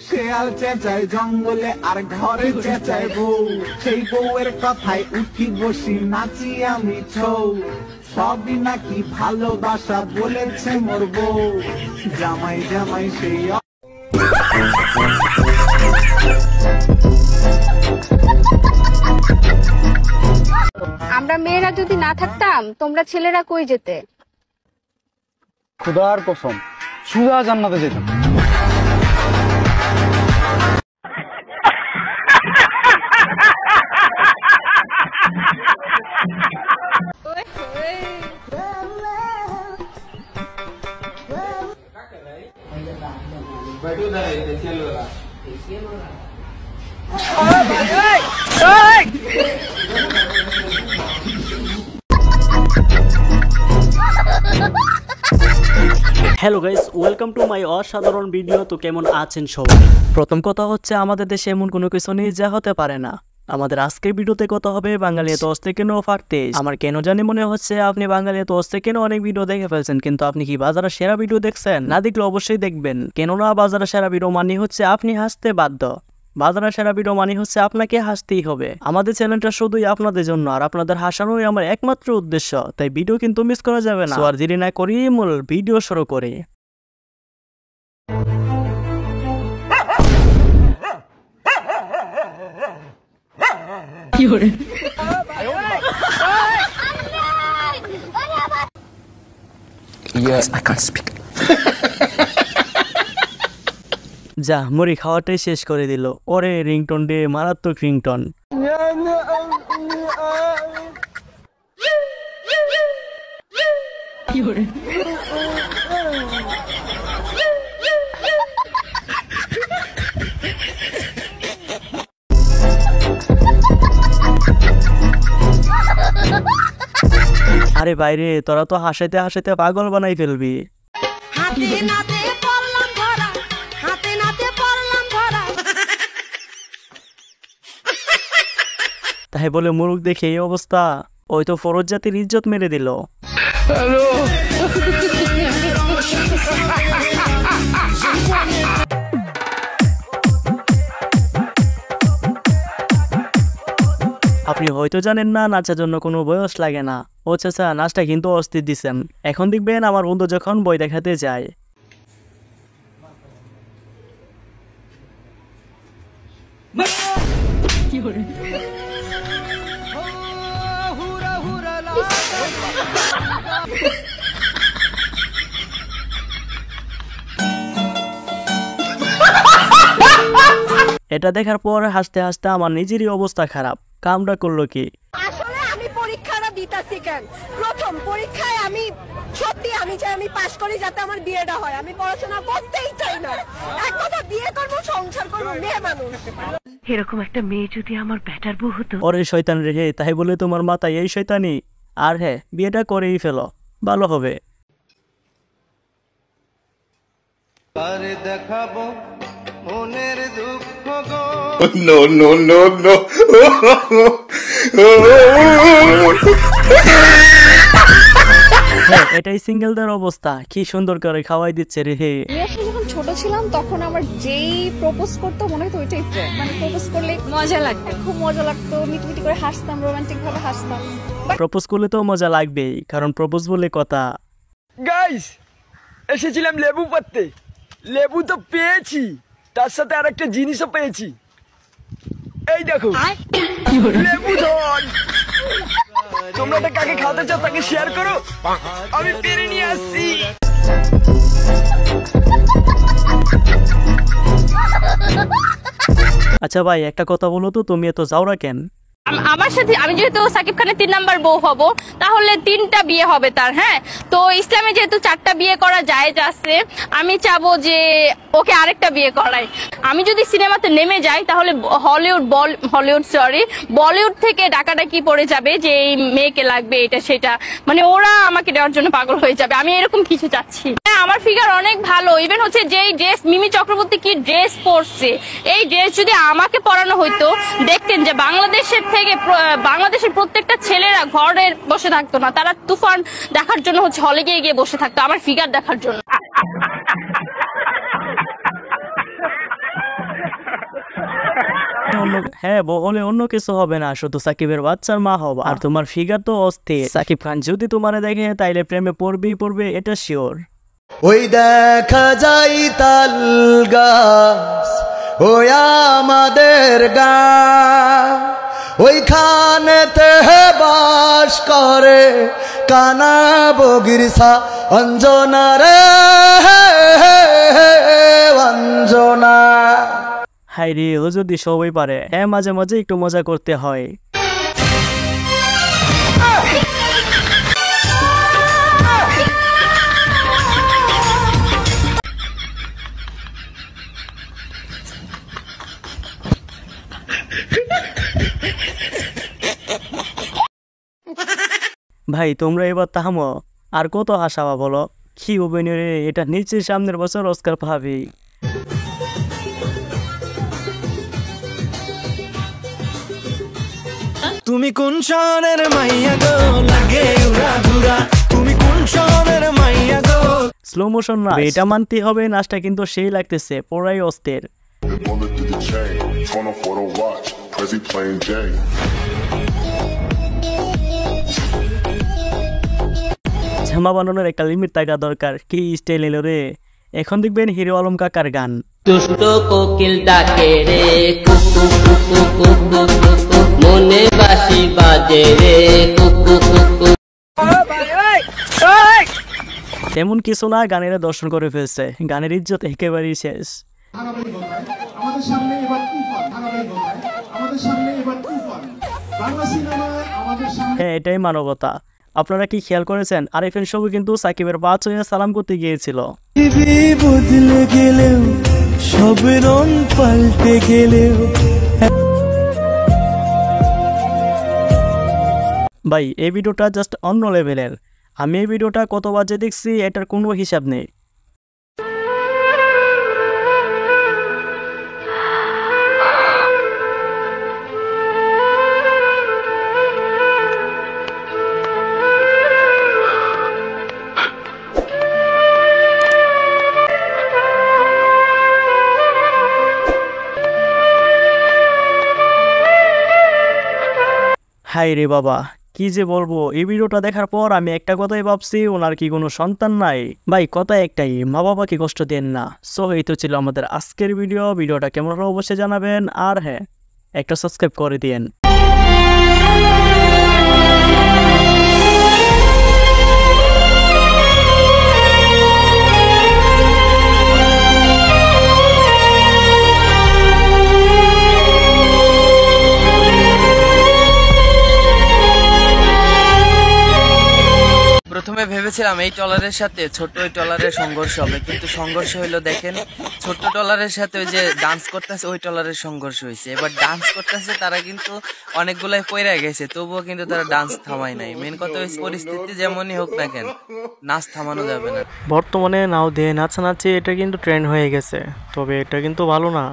শেয়াল চেঁচায় জঙ্গলে আর ঘরে চেঁচায় বউ, সেই বউয়ের কথায় উঠি বসি নাচি আমি ছৌ, সবই নাকি ভালোবাসা বলেছে মোর বউ, জামাই জামাই সেই আমরা মেয়েরা যদি না থাকতাম তোমরা ছেলেরা কই যেতে? খোদার কসম সুজা জান্নাতে যেতাম। Hello guys, welcome to my অসাধারণ ভিডিও। তো কেমন আছেন সবাই? প্রথম কথা হচ্ছে আমাদের দেশে এমন কোনো কিছু নেই যা হতে পারে না। আমাদের আজকের ভিডিওতে কথা হবে বাঙালি এত অস্তে কেন অফার 23। আমার কেন জানি মনে হচ্ছে আপনি বাঙালি এত অস্তে কেন অনেক ভিডিও দেখে ফেলছেন, কিন্তু আপনি কি বাজারের সেরা ভিডিও দেখছেন? না দেখলে অবশ্যই দেখবেন, কেননা বাজারের সেরা ভিডিও মানে হচ্ছে আপনি হাসতে বাধ্য। বাজারের সেরা ভিডিও মানে হচ্ছে আপনাকে হাসতেই হবে। আমাদের চ্যানেলটা শুধুই আপনাদের জন্য, আর আপনাদের হাসানোই আমার একমাত্র উদ্দেশ্য, তাই ভিডিও কিন্তু মিস করা যাবে না। আর দেরি না করি মূল ভিডিও শুরু করি। যা মুড়ি খাওয়াটাই শেষ করে দিল। ওরে রিংটন ডে, মারাত্মক রিংটন। আরে বাইরে, তোরা তো হাসাইতে হাসাইতে পাগল বানাই ফেলবি। তাই বলে মুরুখ দেখে এই অবস্থা? ওই তো ফরজ জাতির ইজ্জত মেরে দিল। আপনি হয়তো জানেন না, নাচার জন্য কোনো বয়স লাগে না। ও চাচা, নাচটা কিন্তু অস্থির দিচ্ছেন। এখন দেখবেন আমার বন্ধু যখন বই দেখাতে যায়, এটা দেখার পর হাসতে হাসতে আমার নিজেরই অবস্থা খারাপ। কামটা করলো কি? আসলে আমি পরীক্ষাটা দিতাছি কেন, প্রথম পরীক্ষায় আমি সত্যি আমি চাই আমি পাস করি যাতে আমার বিয়েটা হয়। আমি পড়াশোনা করতেই চাই না, এক কথা বিয়ে করবো, সংসার করবো, মেয়ে মানুষ। এরকম একটা মেয়ে যদি আমার ব্যাটার বউ হতো। ওরে শয়তান রে, তাই বলে তোমার মাথায় এই শয়তানি? আর হ্যাঁ, বিয়েটা করেই ফেলো, ভালো হবে। আরে দেখাবো মনের দুঃখ গো। No, no, no, no. হ্যাঁ, এটাই সিঙ্গেলদের অবস্থা। কি সুন্দর করে খাওয়াই দিচ্ছে রে। হে, যখন ছোট ছিলাম তখন আমার যেই প্রপোজ করতো মনে হতো ওইটাই প্রেম। মানে প্রপোজ করলে মজা লাগতো, খুব মজা লাগতো, মিটমিটি করে হাসতাম, রোমান্টিক ভাবে হাসতাম। প্রপোজ করলে তো মজা লাগবেই, কারণ প্রপোজ বলে কথা। গাইস, এসেছিলাম লেবু পাড়তে। লেবু তো পেয়েছি, তার সাথে আর একটা জিনিসও পেয়েছি। এই দেখো লেবু ধন। তোমরা তো কাকে খাওয়াতে চাও তাকে শেয়ার করো, আমি পেরে নিয়ে আসছি। আচ্ছা ভাই, একটা কথা বলো তো, তুমি এত যাওরা কেন? আমার সাথে আমি যেহেতু সাকিব খানের 3 নাম্বার বউ হব, তাহলে 3টা বিয়ে হবে তার। হ্যাঁ, তো ইসলামে যেহেতু 4টা বিয়ে করা জায়েজ আছে, আমি চাবো যে ওকে আরেকটা বিয়ে করাই। আমি যদি সিনেমাতে নেমে যাই তাহলে বলিউড থেকে ডাকাডাকি পড়ে যাবে যে এই মেয়েকে লাগবে, এটা সেটা, মানে ওরা আমাকে দেওয়ার জন্য পাগল হয়ে যাবে। আমি এরকম কিছু চাচ্ছি। হ্যাঁ, আমার ফিগার অনেক ভালো। ইভেন হচ্ছে যেই ড্রেস মিমি চক্রবর্তী কি ড্রেস পরছে, এই ড্রেস যদি আমাকে পরানো হইতো, দেখতেন যে বাংলাদেশের প্রত্যেকটা ছেলেরা ঘরে বসে থাকতো না, তারা তুফান দেখার জন্য হচ্ছে হলে গিয়ে বসে থাকতো আমার ফিগার দেখার জন্য। হলে অন্য কিছু হবে না, শুধু সাকিবের বাচ্চার মা হবা। আর তোমার ফিগার তো অস্থির। সাকিব খান যদি তোমারে দেখে তাইলে প্রেমে পড়বে, এটা শিওর। ওই দেখা যাই তাল গাছ ওই আমাদের গা, ওইখানেতে বাস করে কানা বগিরসা অঞ্জনা রে অঞ্জনা। হাই রে, ও যদি সবাই পারে। মাঝে মাঝে একটু মজা করতে হয়। ভাই তোমরা এবার থামো, আর কত হাসাবা বলো। কি অভিনয় রে, এটা নিশ্চয়ই সামনের বছর অস্কার পাবে। তুমি কোন শহরের মাইয়া গো, লাগে উড়া ঘুরা, তুমি কোন শহরের মাইয়া গো। স্লো মোশন না, এটা মানতে হবে, নাচটা কিন্তু সেই লাগতেছে, পুরাই অস্থির। জামা বানানোর একটা লিমিট থাকা দরকার। কি স্টাইল এলো রে। এখন দেখবেন হিরো আলম কাকার গান। দুষ্ট কোকিল ডাকে রে কুকু কুকু কুকু কুকু, মনে বাঁশি বাজে রে কুকু কুকু। তেমন কিছু না, গানের দর্শন করে ফেলছে, গানের ইজ্জত একেবারেই শেষ। আমাদের সামনে এবার তুফান, আমাদের সামনে এবার তুফান, বাংলা সিনেমায় আমাদের সামনে। হ্যাঁ, এটাই মানবতা। আপনারা কি খেয়াল করেছেন, আরিফিন সবু কিন্তু সাকিবের পা ছুঁয়ে সালাম করতে গিয়েছিল। বদলে গেলেও সব রং পাল্টে গেলেও। ভাই এই ভিডিওটা জাস্ট অন্য লেভেলের। আমি এই ভিডিওটা কত বাজে দেখছি এটার কোনো হিসাব নেই। হাই রে বাবা, কি যে বলবো। এই ভিডিওটা দেখার পর আমি একটা কথাই ভাবছি, ওনার কি কোনো সন্তান নাই? ভাই কথা একটাই, মা বাবাকে কষ্ট দেন না। সো এই তো ছিল আমাদের আজকের ভিডিওটা কেমন হলো অবশ্যই জানাবেন। আর হ্যাঁ, একটা সাবস্ক্রাইব করে দিয়েন। প্রথমে ভেবেছিলাম এই ট্রলারের সাথে ছোট ওই ট্রলারের সংঘর্ষ হবে, কিন্তু সংঘর্ষ হইলো দেখেন, ছোট ট্রলারের সাথে ওই যে ডান্স করতেছে ওই ট্রলারের সংঘর্ষ হয়েছে। এবার ডান্স করতেছে তারা কিন্তু অনেকগুলাই পয়রা গেছে, তবুও কিন্তু তারা ডান্স থামায় নাই। মেন কথা ওই পরিস্থিতি যেমনই হোক না কেন, নাচ থামানো যাবে না। বর্তমানে নাও দিয়ে নাচানাচি এটা কিন্তু ট্রেন্ড হয়ে গেছে, তবে এটা কিন্তু ভালো না।